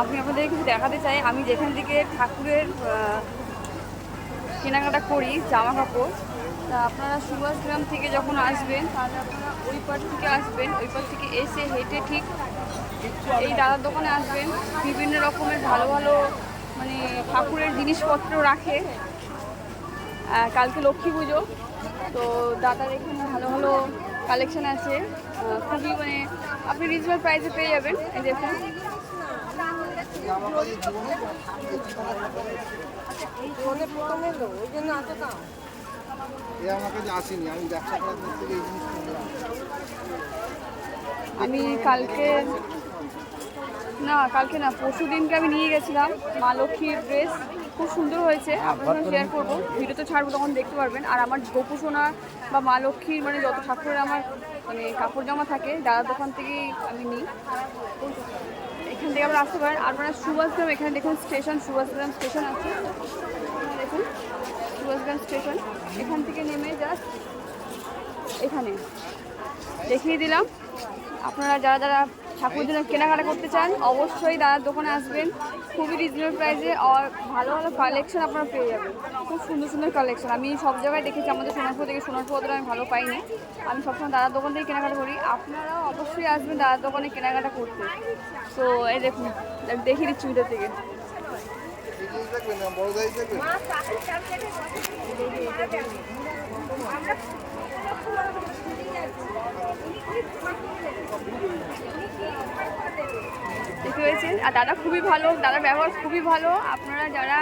আমি আপনাদের কিছু দেখাতে চাই। আমি যেখান থেকে ঠাকুরের কেনাকাটা করি জামা কাপড়, তা আপনারা সুভাষগ্রাম থেকে যখন আসবেন তাহলে আপনারা ওই পার থেকে আসবেন, ওই পার থেকে এসে হেঁটে ঠিক এই দাদার দোকানে আসবেন। বিভিন্ন রকমের ভালো ভালো মানে ঠাকুরের জিনিসপত্র রাখে। কালকে লক্ষ্মী পুজো, তো দাদার এখানে ভালো ভালো কালেকশন আছে। খুবই মানে আপনি রিজনেবল প্রাইসে পেয়ে যাবেন। এই দেখুন, আমি কালকে না পরশু দিনকে আমি নিয়ে গেছিলাম মা লক্ষ্মীর ড্রেস। খুব সুন্দর হয়েছে, আপনার সঙ্গে শেয়ার করবো, ভিডিওতে ছাড়বো, তখন দেখতে পারবেন। আর আমার গোপু সোনা বা মা লক্ষ্মীর মানে যত ঠাকুরের আমার মানে কাপড় জামা থাকে দাদার দোকান থেকেই আমি নিই। এখান থেকে আপনারা আসতে পারেন। আপনারা সুভাষগ্রাম, এখানে দেখুন স্টেশন, সুভাষগ্রাম স্টেশন আছে, দেখুন সুভাষগ্রাম স্টেশন। এখান থেকে নেমে জাস্ট এখানে দেখিয়ে দিলাম। আপনারা যারা যারা ঠাকুরের জন্য কেনাকাটা করতে চান অবশ্যই দাদার দোকানে আসবেন। খুবই রিজনেবল প্রাইসে আর ভালো ভালো কালেকশন আপনারা পেয়ে যাবেন। খুব সুন্দর সুন্দর কালেকশন আমি সব জায়গায় দেখেছি, আমাদের সোনারপুর থেকে, সোনারপুর অতটা আমি ভালো পাইনি। আমি সবসময় দাদার দোকান থেকে কেনাকাটা করি, আপনারাও অবশ্যই আসবেন দাদার দোকানে কেনাকাটা করতে। তো এই দেখুন, দেখিয়ে দিচ্ছি ভিতর থেকে। দেখতে পেয়েছেন, আর দাদা খুবই ভালো, দাদার ব্যবহার খুবই ভালো। আপনারা যারা